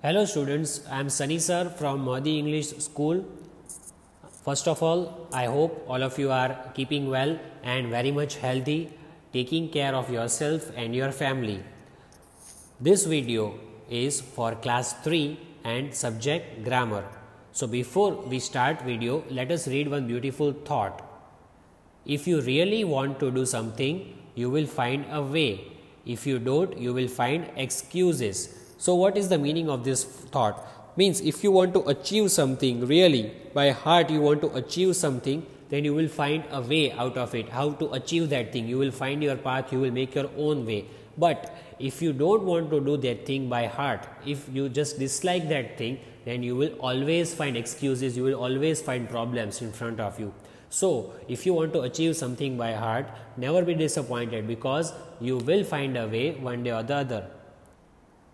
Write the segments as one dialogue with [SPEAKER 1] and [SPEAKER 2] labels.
[SPEAKER 1] Hello students, I am Sunny sir from Mahdi English School. First of all, I hope all of you are keeping well and very much healthy, taking care of yourself and your family. This video is for class 3 and subject grammar. So before we start video, let us read one beautiful thought. If you really want to do something, you will find a way. If you don't, you will find excuses. So what is the meaning of this thought? Means if you want to achieve something really, by heart you want to achieve something, then you will find a way out of it, how to achieve that thing. You will find your path, you will make your own way. But if you don't want to do that thing by heart, if you just dislike that thing, then you will always find excuses, you will always find problems in front of you. So, if you want to achieve something by heart, never be disappointed because you will find a way one day or the other.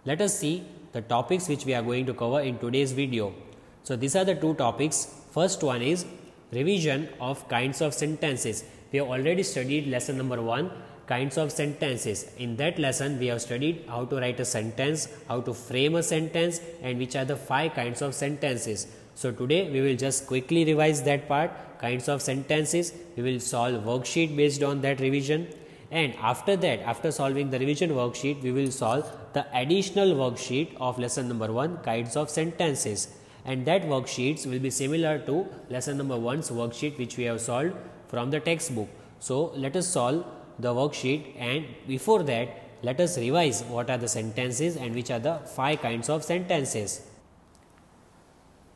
[SPEAKER 1] Let us see the topics which we are going to cover in today's video. So, these are the two topics. First one is revision of kinds of sentences. We have already studied lesson number 1, kinds of sentences. In that lesson, we have studied how to write a sentence, how to frame a sentence, and which are the 5 kinds of sentences. So, today we will just quickly revise that part, kinds of sentences. We will solve worksheet based on that revision. And after that, after solving the revision worksheet, we will solve the additional worksheet of lesson number 1, kinds of sentences. And that worksheets will be similar to lesson number 1's worksheet which we have solved from the textbook. So, let us solve the worksheet, and before that, let us revise what are the sentences and which are the 5 kinds of sentences.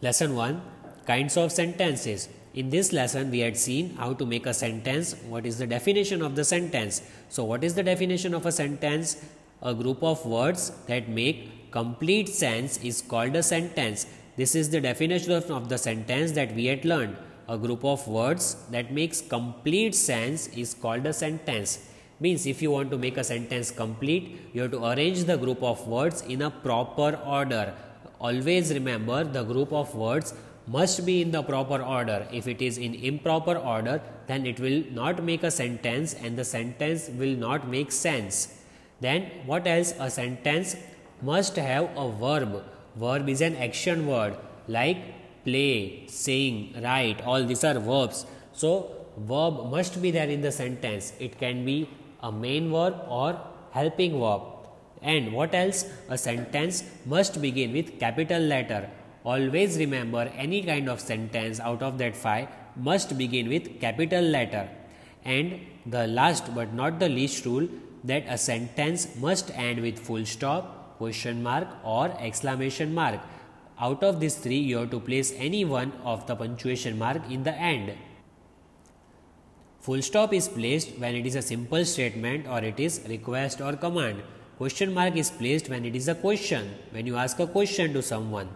[SPEAKER 1] Lesson 1, kinds of sentences. In this lesson, we had seen how to make a sentence, what is the definition of the sentence. So, what is the definition of a sentence? A group of words that make complete sense is called a sentence. This is the definition of the sentence that we had learned. A group of words that makes complete sense is called a sentence. Means if you want to make a sentence complete, you have to arrange the group of words in a proper order. Always remember, the group of words must be in the proper order. If it is in improper order, then it will not make a sentence and the sentence will not make sense. Then what else? A sentence must have a verb. Verb is an action word like play, sing, write, all these are verbs. So verb must be there in the sentence. It can be a main verb or helping verb. And what else? A sentence must begin with capital letter. Always remember, any kind of sentence out of that 5 must begin with capital letter. And the last but not the least rule, that a sentence must end with full stop, question mark or exclamation mark. Out of these 3, you have to place any one of the punctuation mark in the end. Full stop is placed when it is a simple statement or it is request or command. Question mark is placed when it is a question, when you ask a question to someone.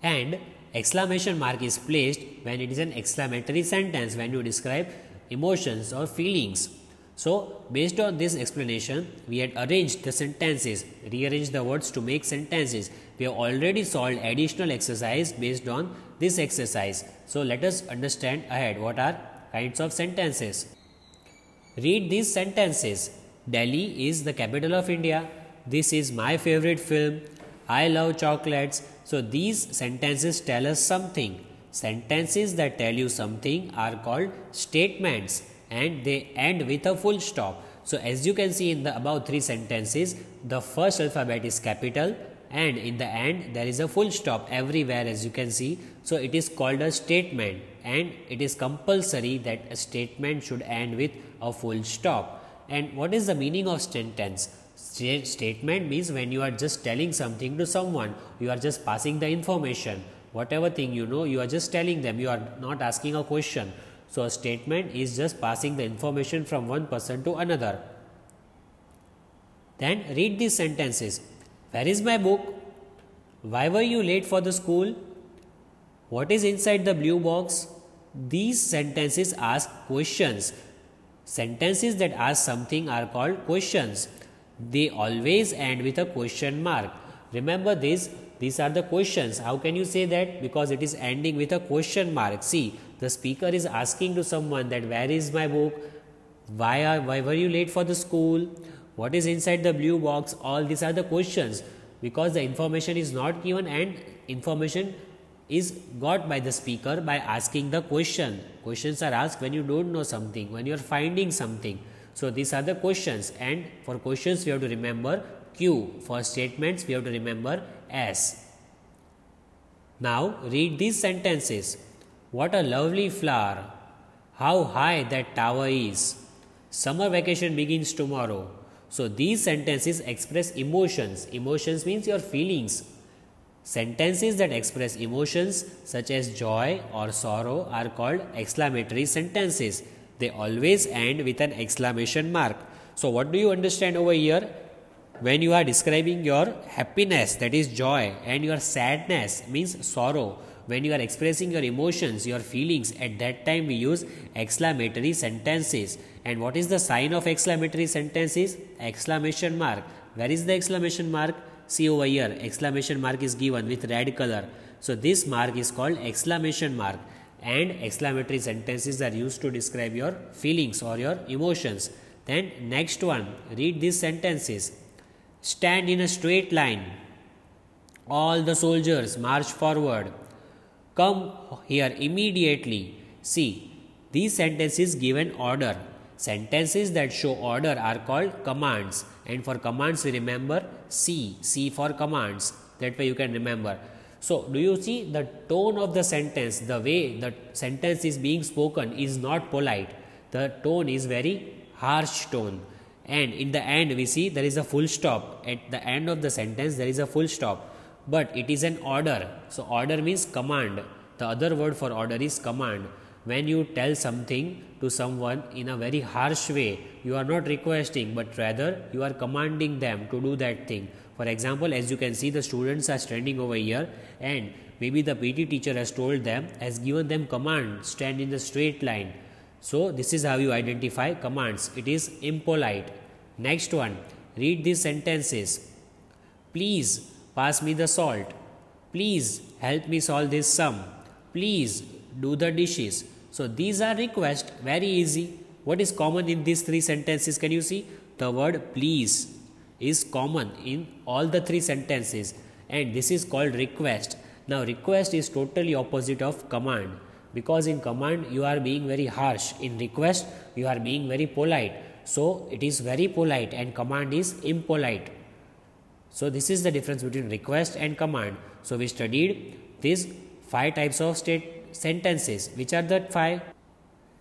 [SPEAKER 1] And exclamation mark is placed when it is an exclamatory sentence, when you describe emotions or feelings. So, based on this explanation, we had arranged the sentences, rearranged the words to make sentences. We have already solved additional exercise based on this exercise. So, let us understand ahead what are kinds of sentences. Read these sentences. Delhi is the capital of India. This is my favorite film. I love chocolates. So, these sentences tell us something. Sentences that tell you something are called statements and they end with a full stop. So, as you can see in the above 3 sentences, the first alphabet is capital and in the end there is a full stop everywhere, as you can see. So, it is called a statement and it is compulsory that a statement should end with a full stop. And what is the meaning of sentence? Statement means when you are just telling something to someone, you are just passing the information. Whatever thing you know, you are just telling them, you are not asking a question. So, a statement is just passing the information from one person to another. Then read these sentences. Where is my book? Why were you late for the school? What is inside the blue box? These sentences ask questions. Sentences that ask something are called questions. They always end with a question mark. Remember this, these are the questions. How can you say that? Because it is ending with a question mark. See, the speaker is asking to someone that where is my book? Why were you late for the school? What is inside the blue box? All these are the questions. because the information is not given and information is got by the speaker by asking the question. Questions are asked when you don't know something, when you are finding something. So these are the questions, and for questions we have to remember Q. For statements we have to remember S. Now read these sentences. What a lovely flower. How high that tower is. Summer vacation begins tomorrow. So these sentences express emotions. Emotions means your feelings. Sentences that express emotions such as joy or sorrow are called exclamatory sentences. They always end with an exclamation mark. So what do you understand over here? When you are describing your happiness, that is joy, and your sadness means sorrow. When you are expressing your emotions, your feelings, at that time we use exclamatory sentences. And what is the sign of exclamatory sentences? Exclamation mark. Where is the exclamation mark? See over here, exclamation mark is given with red color. So this mark is called exclamation mark, and exclamatory sentences are used to describe your feelings or your emotions. Then next one, read these sentences. Stand in a straight line. All the soldiers march forward. Come here immediately. See, these sentences give an order. Sentences that show order are called commands, and for commands we remember C. C for commands. That way you can remember. So do you see the tone of the sentence, the way the sentence is being spoken is not polite. The tone is very harsh tone. And in the end we see there is a full stop. At the end of the sentence there is a full stop. But it is an order. So order means command. The other word for order is command. When you tell something to someone in a very harsh way, you are not requesting, but rather you are commanding them to do that thing. For example, as you can see, the students are standing over here, and maybe the PT teacher has told them, has given them command, stand in the straight line. So this is how you identify commands. It is impolite. Next one, read these sentences. Please pass me the salt. Please help me solve this sum. Please do the dishes. So these are requests, very easy. What is common in these three sentences? Can you see? The word please is common in all the three sentences, and this is called request. Now request is totally opposite of command, because in command you are being very harsh. In request you are being very polite. So it is very polite, and command is impolite. So this is the difference between request and command. So we studied these 5 types of sentences. Which are the 5?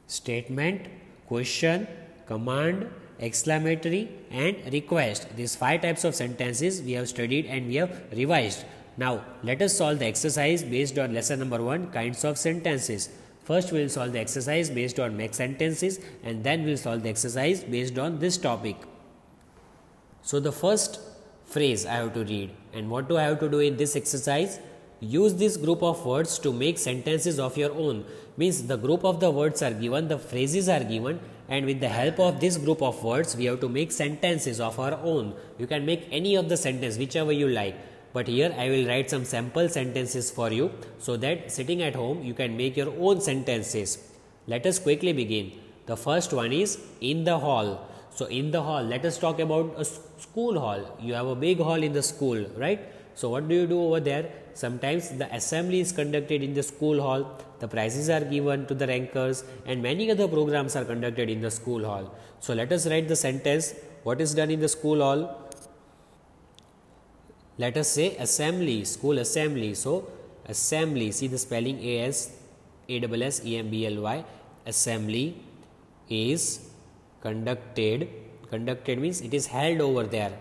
[SPEAKER 1] Statement, question, command, exclamatory and request. These 5 types of sentences we have studied and we have revised. Now let us solve the exercise based on lesson number 1, kinds of sentences. First we will solve the exercise based on make sentences, and then we will solve the exercise based on this topic. So the first phrase I have to read, and what do I have to do in this exercise? Use this group of words to make sentences of your own. Means the group of the words are given, the phrases are given, and with the help of this group of words we have to make sentences of our own. You can make any of the sentence whichever you like, but here I will write some sample sentences for you, so that sitting at home you can make your own sentences. Let us quickly begin. The first one is in the hall. So in the hall, let us talk about a school hall. You have a big hall in the school, right? So what do you do over there? Sometimes the assembly is conducted in the school hall, the prizes are given to the rankers, and many other programs are conducted in the school hall. So let us write the sentence. What is done in the school hall? Let us say assembly, school assembly. So assembly, see the spelling ASSEMBLY. Assembly is conducted. Conducted means it is held over there.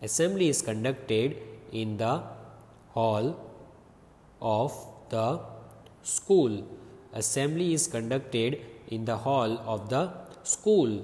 [SPEAKER 1] Assembly is conducted in the hall of the school. Assembly is conducted in the hall of the school.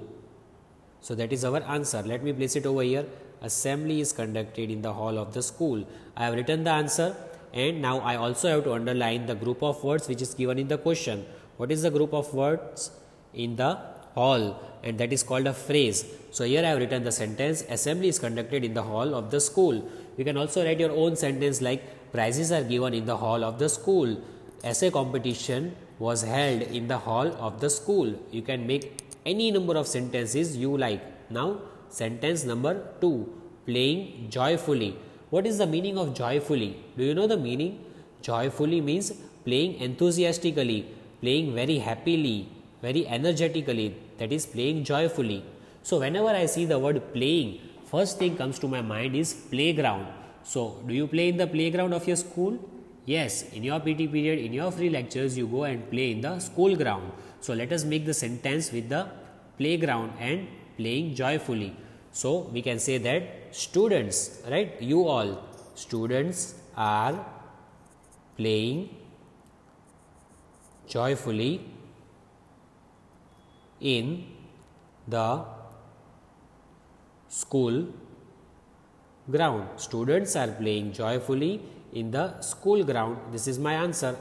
[SPEAKER 1] So that is our answer. Let me place it over here. Assembly is conducted in the hall of the school. I have written the answer, and now I also have to underline the group of words which is given in the question. What is the group of words? In the hall, and that is called a phrase. So here I have written the sentence, assembly is conducted in the hall of the school. You can also write your own sentence like prizes are given in the hall of the school. Essay competition was held in the hall of the school. You can make any number of sentences you like. Now sentence number 2, playing joyfully. What is the meaning of joyfully? Do you know the meaning? Joyfully means playing enthusiastically, playing very happily, very energetically. That is playing joyfully. So whenever I see the word playing, first thing comes to my mind is playground. So do you play in the playground of your school? Yes, in your PT period, in your free lectures, you go and play in the school ground. So let us make the sentence with the playground and playing joyfully. So we can say that students, right? You all, students are playing joyfully in the school ground. Students are playing joyfully in the school ground. This is my answer.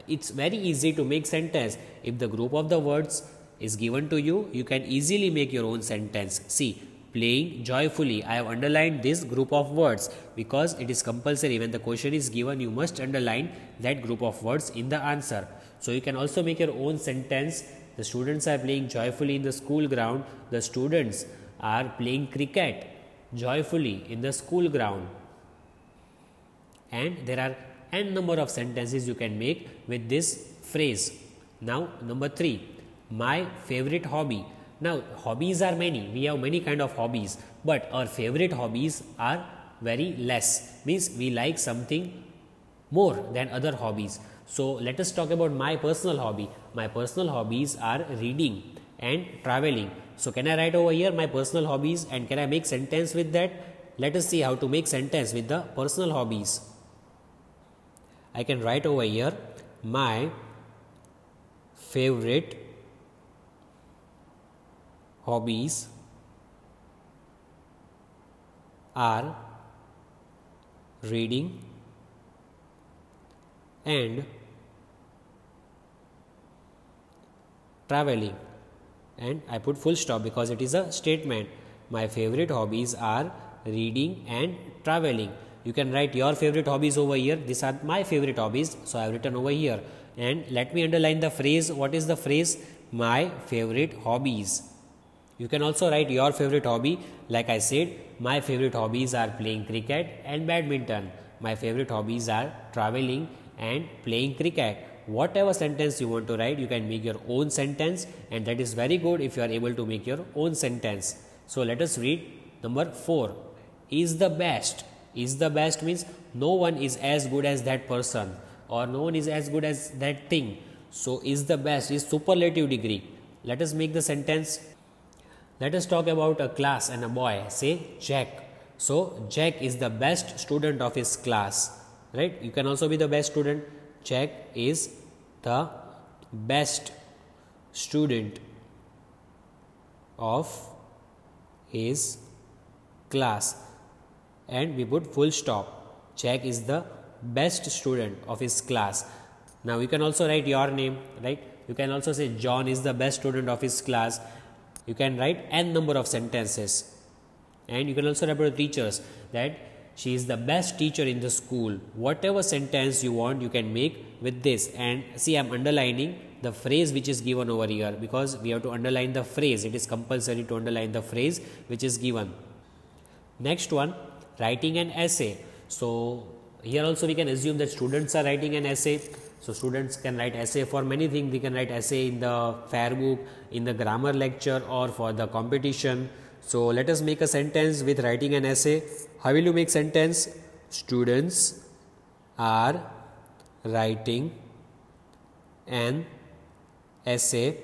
[SPEAKER 1] It's very easy to make sentence. If the group of the words is given to you, you can easily make your own sentence. See, playing joyfully. I have underlined this group of words because it is compulsory. When the question is given, you must underline that group of words in the answer. So you can also make your own sentence. The students are playing joyfully in the school ground. The students are playing cricket joyfully in the school ground. And there are n number of sentences you can make with this phrase. Now number 3, my favorite hobby. Now hobbies are many. We have many kind of hobbies, but our favorite hobbies are very less. Means we like something more than other hobbies. So let us talk about my personal hobby. My personal hobbies are reading and traveling. So can I write over here my personal hobbies and can I make sentence with that? Let us see how to make sentence with the personal hobbies. I can write over here my favorite hobbies are reading and traveling, and I put full stop because it is a statement. My favorite hobbies are reading and traveling. You can write your favorite hobbies over here. These are my favorite hobbies, so I have written over here. And let me underline the phrase. What is the phrase? My favorite hobbies. You can also write your favorite hobby. Like I said, my favorite hobbies are playing cricket and badminton. My favorite hobbies are traveling and playing cricket. Whatever sentence you want to write, you can make your own sentence, and that is very good if you are able to make your own sentence. So let us read number 4. Is the best. Is the best means no one is as good as that person, or no one is as good as that thing. So is the best is superlative degree. Let us make the sentence. Let us talk about a class and a boy. Say Jack. So Jack is the best student of his class, right? You can also be the best student. Jack is the best student of his class, and we put full stop. Jack is the best student of his class. Now you can also write your name, right? You can also say John is the best student of his class. You can write n number of sentences, and you can also write about teachers that she is the best teacher in the school. Whatever sentence you want, you can make with this. And see, I am underlining the phrase which is given over here because we have to underline the phrase. It is compulsory to underline the phrase which is given. Next one, writing an essay. So here also we can assume that students are writing an essay. So students can write essay for many things. They can write essay in the fair book, in the grammar lecture, or for the competition. So let us make a sentence with writing an essay. How will you make sentence? Students are writing an essay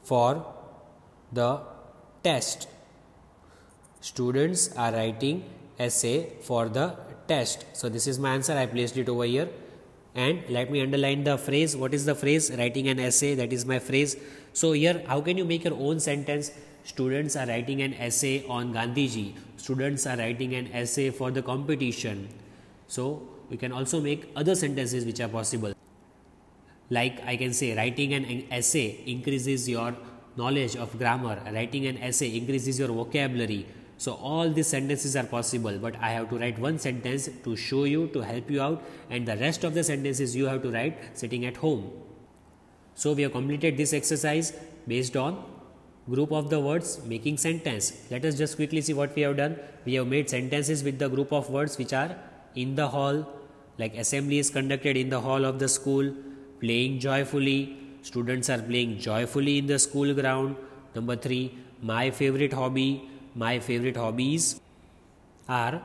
[SPEAKER 1] for the test. Students are writing essay for the test. So this is my answer. I placed it over here. And let me underline the phrase. What is the phrase? Writing an essay. That is my phrase. So here, how can you make your own sentence? Students are writing an essay on Gandhiji. Students are writing an essay for the competition. So we can also make other sentences which are possible. Like I can say, writing an essay increases your knowledge of grammar. Writing an essay increases your vocabulary. So all these sentences are possible, but I have to write one sentence to show you, to help you out, and the rest of the sentences you have to write sitting at home. So we have completed this exercise based on group of the words making sentence. Let us just quickly see what we have done. We have made sentences with the group of words which are in the hall, like assembly is conducted in the hall of the school, playing joyfully, students are playing joyfully in the school ground. Number 3, my favorite hobby, my favorite hobbies are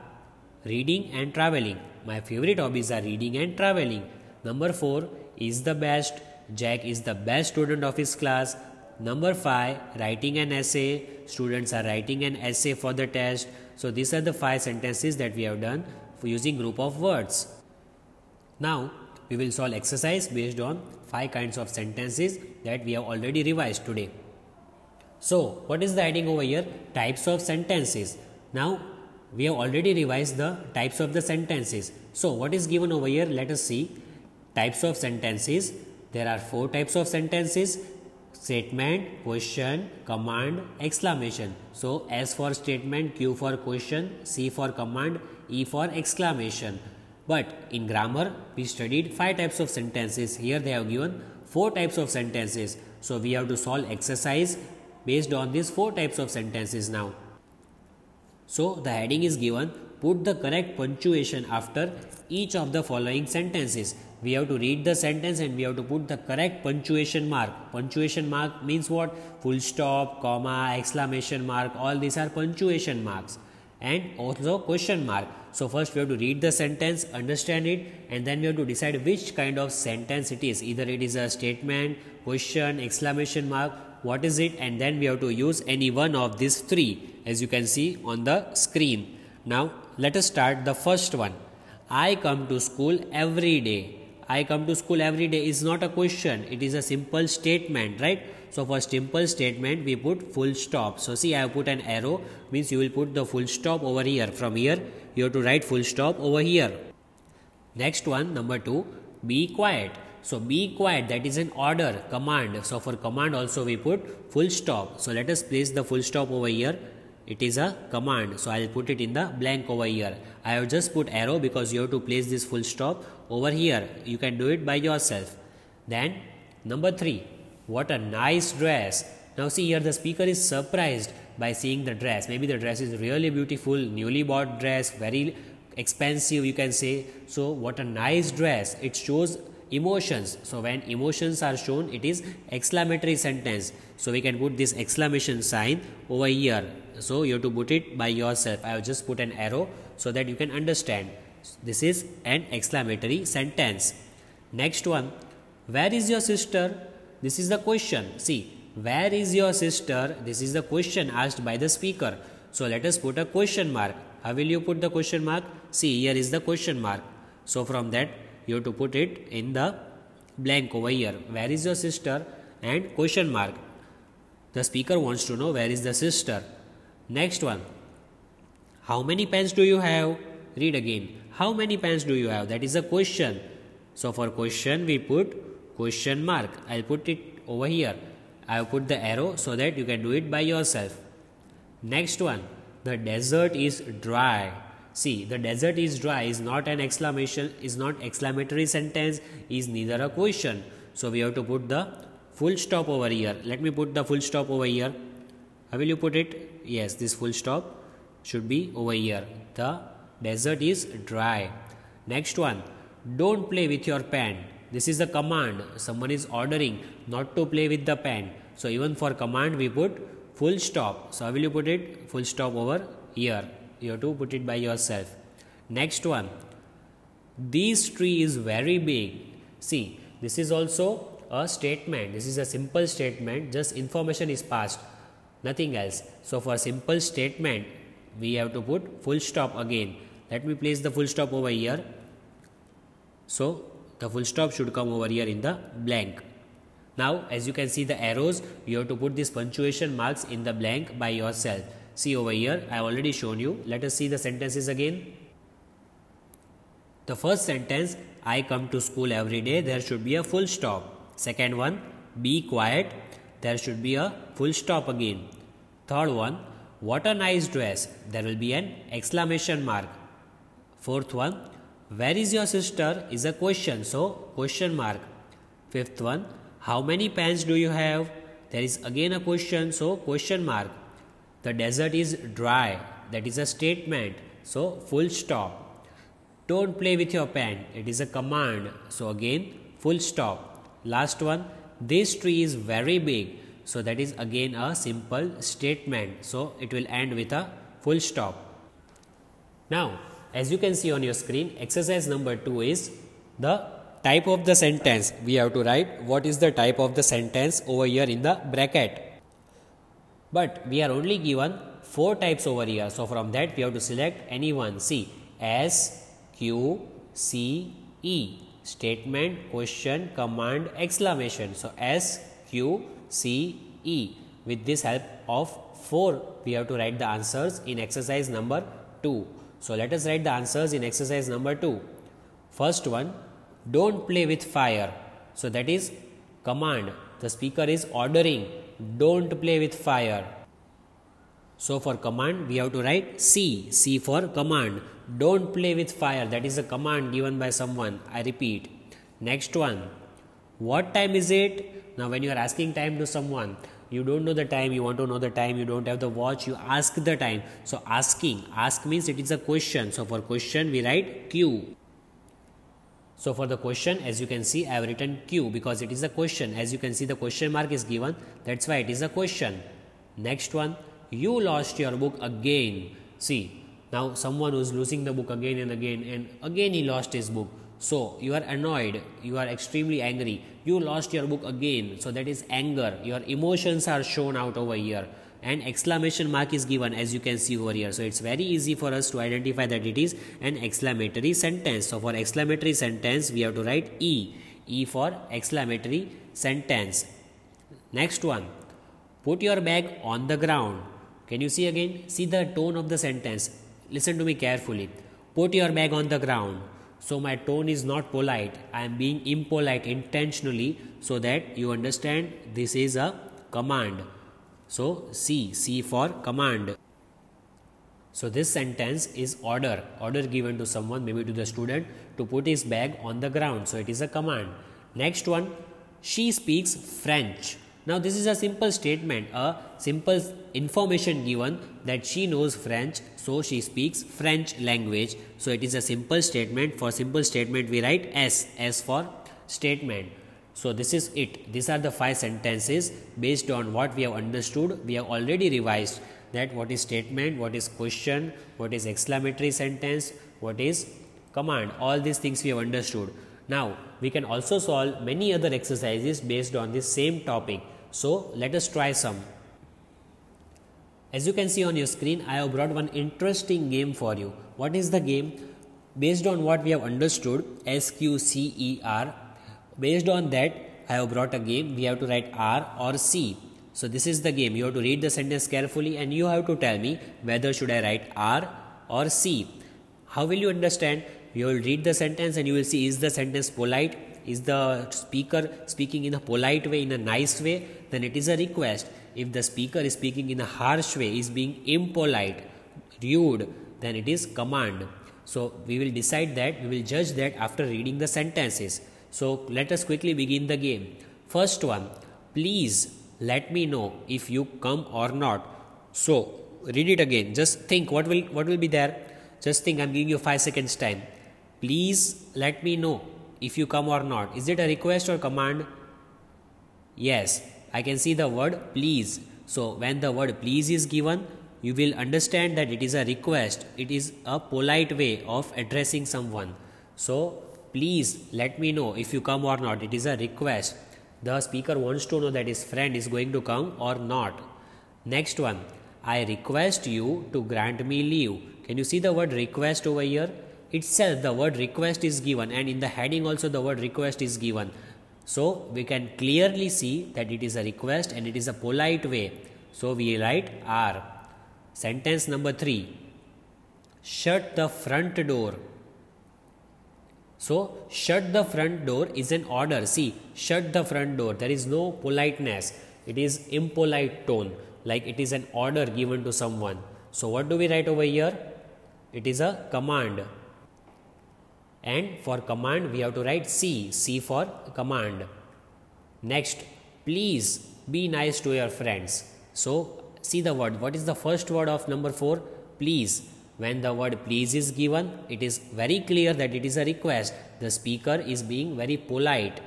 [SPEAKER 1] reading and traveling. My favorite hobbies are reading and traveling. Number 4, is the best, Jack is the best student of his class. Number 5, writing an essay, students are writing an essay for the test. So these are the 5 sentences that we have done for using group of words. Now we will solve exercise based on 5 kinds of sentences that we have already revised today. So what is the heading over here? Types of sentences. Now we have already revised the types of the sentences. So what is given over here? Let us see. Types of sentences. There are 4 types of sentences: statement, question, command, exclamation. So S for statement, Q for question, C for command, E for exclamation. But in grammar we studied 5 types of sentences. Here they have given 4 types of sentences. So we have to solve exercise based on these 4 types of sentences now. So the heading is given, put the correct punctuation after each of the following sentences. We have to read the sentence and we have to put the correct punctuation mark. Punctuation mark means what? Full stop, comma, exclamation mark, all these are punctuation marks. And also question mark. So first we have to read the sentence, understand it, and then we have to decide which kind of sentence it is. Either it is a statement, question, exclamation mark, what is it, and then we have to use any one of these 3 as you can see on the screen. Now let us start the first one. I come to school every day. I come to school every day is not a question, it is a simple statement, right? So for simple statement we put full stop. So see, I have put an arrow, means you will put the full stop over here. From here you have to write full stop over here. Next one, number 2, be quiet. So be quiet, that is an order, command. So for command also we put full stop. So let us place the full stop over here. It is a command, so I will put it in the blank over here. I have just put arrow because you have to place this full stop over here. You can do it by yourself. Then number 3, what a nice dress. Now see, here the speaker is surprised by seeing the dress. Maybe the dress is really beautiful, newly bought dress, very expensive you can say. So what a nice dress, it shows emotions. So when emotions are shown, it is exclamatory sentence. So we can put this exclamation sign over here. So you have to put it by yourself. I have just put an arrow so that you can understand. This is an exclamatory sentence. Next one, where is your sister? This is the question. See, where is your sister? This is the question asked by the speaker. So let us put a question mark. How will you put the question mark? See, here is the question mark. So from that you have to put it in the blank over here. Where is your sister? And question mark. The speaker wants to know where is the sister. Next one, how many pens do you have? Read again. How many pens do you have? That is a question. So for question we put question mark. I'll put it over here. I have put the arrow so that you can do it by yourself. Next one, the desert is dry. See, the desert is dry is not an exclamation, is not exclamatory sentence, is neither a question. So we have to put the full stop over here. Let me put the full stop over here. How will you put it? Yes, this full stop should be over here. The desert is dry. Next one, don't play with your pen. This is the command. Someone is ordering not to play with the pen. So even for command we put full stop. So how will you put it? Full stop over here. You have to put it by yourself. Next one, this tree is very big. See, this is also a statement. This is a simple statement. Just information is passed, nothing else. So for simple statement we have to put full stop again. Let me place the full stop over here. So the full stop should come over here in the blank. Now as you can see the arrows, you have to put these punctuation marks in the blank by yourself. See over here, I have already shown you. Let us see the sentences again. The first sentence, I come to school every day, there should be a full stop. Second one, be quiet, there should be a full stop again. Third one, what a nice dress, there will be an exclamation mark. Fourth one, where is your sister is a question, so question mark. Fifth one, how many pens do you have? there is again a question, so question mark. The desert is dry, that is a statement, so full stop. Don't play with your pen, it is a command, so again full stop. Last one, this tree is very big, so that is again a simple statement, so it will end with a full stop. Now, as you can see on your screen, exercise number 2 is the type of the sentence. We have to write what is the type of the sentence over here in the bracket. But we are only given 4 types over here. So from that we have to select any one. See, S, Q, C, E. Statement, question, command, exclamation. So S, Q, C, E. With this help of 4 we have to write the answers in exercise number 2. So let us write the answers in exercise number 2. First one, don't play with fire. So that is command. The speaker is ordering, don't play with fire. So for command we have to write C. C for command. Don't play with fire. That is a command given by someone. I repeat. Next one, what time is it? Now when you are asking time to someone, you don't know the time, you want to know the time, you don't have the watch, you ask the time. So asking, ask means it is a question. So for question we write Q. So for the question, as you can see, I have written Q because it is a question. As you can see, the question mark is given, that's why it is a question. Next one, you lost your book again. See, now someone who is losing the book again and again he lost his book. So you are annoyed, you are extremely angry, you lost your book again. So that is anger, your emotions are shown out over here, and exclamation mark is given as you can see over here. So it's very easy for us to identify that it is an exclamatory sentence. So for exclamatory sentence we have to write E. E for exclamatory sentence. Next one, put your bag on the ground. Can you see again? See the tone of the sentence. Listen to me carefully. Put your bag on the ground. So my tone is not polite. I am being impolite intentionally so that you understand this is a command. So C. C for command. So this sentence is order. Order given to someone, maybe to the student, to put his bag on the ground. So it is a command. Next one, she speaks French. Now this is a simple statement, a simple information given that she knows French, so she speaks French language. So it is a simple statement. For simple statement we write S. S for statement. So this is it. These are the 5 sentences based on what we have understood. We have already revised that what is statement, what is question, what is exclamatory sentence, what is command. All these things we have understood. Now we can also solve many other exercises based on this same topic. So let us try some. As you can see on your screen, I have brought one interesting game for you. What is the game? Based on what we have understood, SQCER, based on that I have brought a game. We have to write R or C. So this is the game. You have to read the sentence carefully and you have to tell me whether should I write R or C. How will you understand? You will read the sentence and you will see, is the sentence polite? Is the speaker speaking in a polite way, in a nice way? Then it is a request. If the speaker is speaking in a harsh way, is being impolite, rude, then it is command. So we will decide that, we will judge that after reading the sentences. So let us quickly begin the game. First one, please let me know if you come or not. So read it again. Just think what will be there. Just think, I'm giving you 5 seconds time. Please let me know if you come or not. Is it a request or command? Yes, I can see the word please. So when the word please is given, you will understand that it is a request. It is a polite way of addressing someone. So please let me know if you come or not. It is a request. The speaker wants to know that his friend is going to come or not. Next one, I request you to grant me leave. Can you see the word request over here? Itself the word request is given, and in the heading also the word request is given. So we can clearly see that it is a request and it is a polite way. So we write R. Sentence number 3. Shut the front door. So shut the front door is an order. See, shut the front door. There is no politeness. It is impolite tone. Like it is an order given to someone. So what do we write over here? It is a command. And for command we have to write C. C for command. Next, please be nice to your friends. So see the word. What is the first word of number 4? Please. When the word please is given, it is very clear that it is a request. The speaker is being very polite,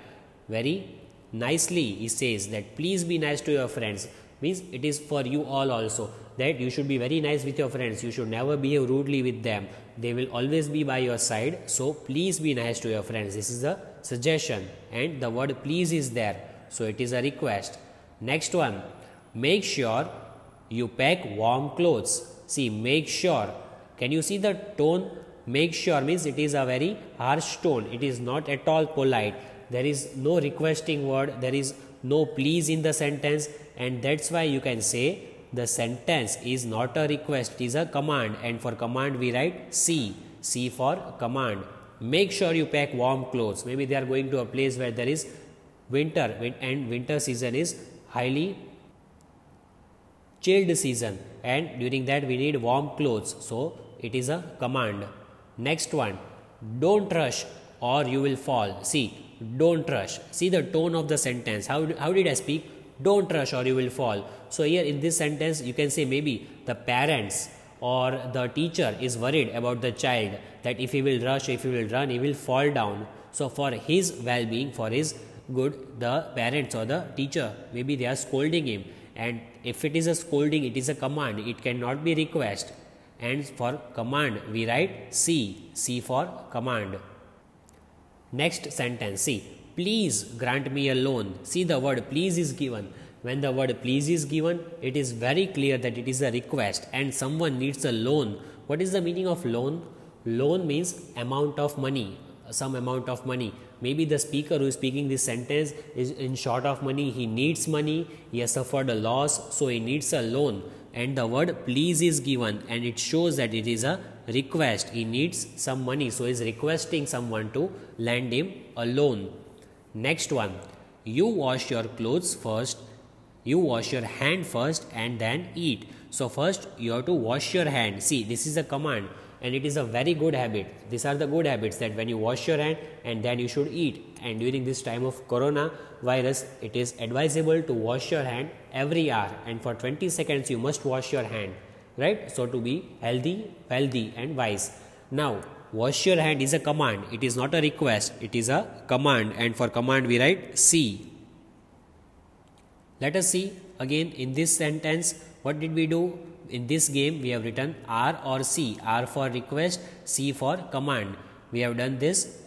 [SPEAKER 1] very nicely he says that please be nice to your friends. Means it is for you all also, that you should be very nice with your friends. You should never behave rudely with them. They will always be by your side. So please be nice to your friends. This is a suggestion, and the word please is there. So it is a request. Next one, make sure you pack warm clothes. See, make sure. Can you see the tone? Make sure means it is a very harsh tone. It is not at all polite. There is no requesting word. There is no please in the sentence, and that's why you can say the sentence is not a request, it is a command, and for command we write C. C for command. Make sure you pack warm clothes. Maybe they are going to a place where there is winter, and winter season is highly chilled season, and during that we need warm clothes. So it is a command. Next one, don't rush or you will fall. See, don't rush. See the tone of the sentence. How did I speak? Don't rush or you will fall. So here in this sentence you can say maybe the parents or the teacher is worried about the child, that if he will rush, if he will run, he will fall down. So for his well-being, for his good, the parents or the teacher, maybe they are scolding him, and if it is a scolding, it is a command, it cannot be request. And for command we write C. C for command. Next sentence, see, please grant me a loan. See the word please is given. When the word please is given, it is very clear that it is a request and someone needs a loan. What is the meaning of loan? Loan means amount of money, some amount of money. Maybe the speaker who is speaking this sentence is in short of money, he needs money, he has suffered a loss, so he needs a loan. And the word please is given, and it shows that it is a request. He needs some money, so he is requesting someone to lend him a loan. Next one, you wash your clothes first, you wash your hand first and then eat. So first you have to wash your hand. See, this is a command and it is a very good habit. These are the good habits, that when you wash your hand and then you should eat. And during this time of corona virus, it is advisable to wash your hand every hour, and for 20 seconds you must wash your hand, right? So to be healthy, wealthy and wise. Now wash your hand is a command, it is not a request, it is a command, and for command we write C. Let us see again in this sentence, what did we do? In this game we have written R or C. R for request, C for command. We have done this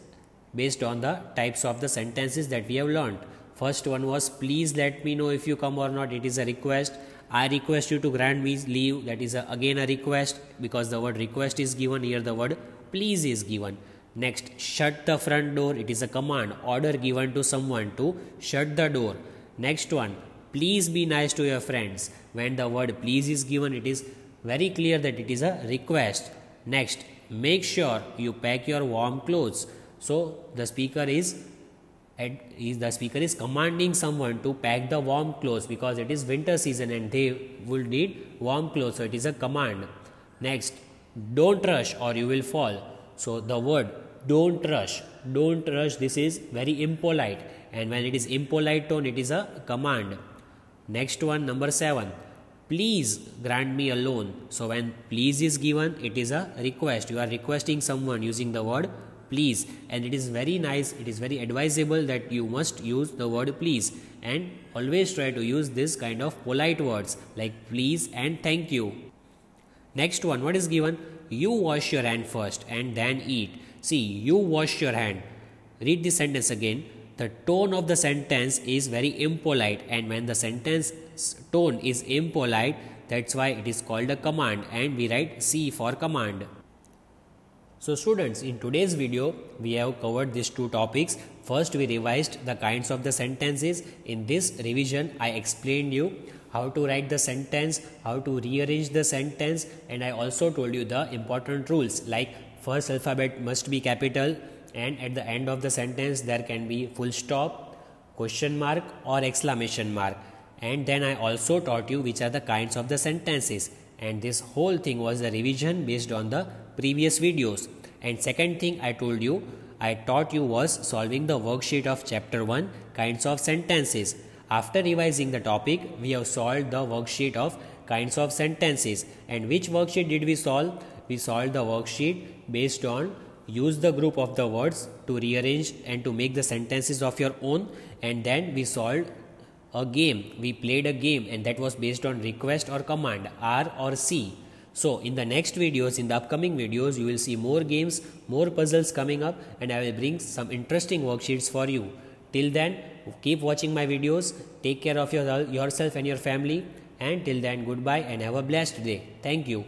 [SPEAKER 1] based on the types of the sentences that we have learned. First one was please let me know if you come or not, it is a request. I request you to grant me leave, that is again a request, because the word request is given, here the word please is given. Next, shut the front door, it is a command, order given to someone to shut the door. Next one, please be nice to your friends. When the word please is given, it is very clear that it is a request. Next, make sure you pack your warm clothes. So the speaker is commanding someone to pack the warm clothes, because it is winter season and they will need warm clothes, so it is a command. Next, don't rush or you will fall. So the word don't rush, this is very impolite, and when it is impolite tone, it is a command. Next one, number 7, please grant me a loan. So when please is given, it is a request. You are requesting someone using the word please, and it is very nice, it is very advisable that you must use the word please, and always try to use this kind of polite words like please and thank you. Next one, what is given? You wash your hand first and then eat. See, you wash your hand. Read this sentence again. The tone of the sentence is very impolite, and when the sentence tone is impolite, that's why it is called a command, and we write C for command. So students, in today's video, we have covered these two topics. First, we revised the kinds of the sentences. In this revision, I explained you how to write the sentence, how to rearrange the sentence, and I also told you the important rules, like first alphabet must be capital, and at the end of the sentence there can be full stop, question mark or exclamation mark. And then I also taught you which are the kinds of the sentences, and this whole thing was a revision based on the previous videos. And second thing I taught you was solving the worksheet of chapter 1, kinds of sentences. After revising the topic, we have solved the worksheet of kinds of sentences. And which worksheet did we solve? We solved the worksheet based on use the group of the words to rearrange and to make the sentences of your own. And then we solved a game. We played a game, and that was based on request or command, R or C. So in the next videos, in the upcoming videos, you will see more games, more puzzles coming up, and I will bring some interesting worksheets for you. Till then, keep watching my videos, take care of yourself and your family, and till then, goodbye and have a blessed day. Thank you.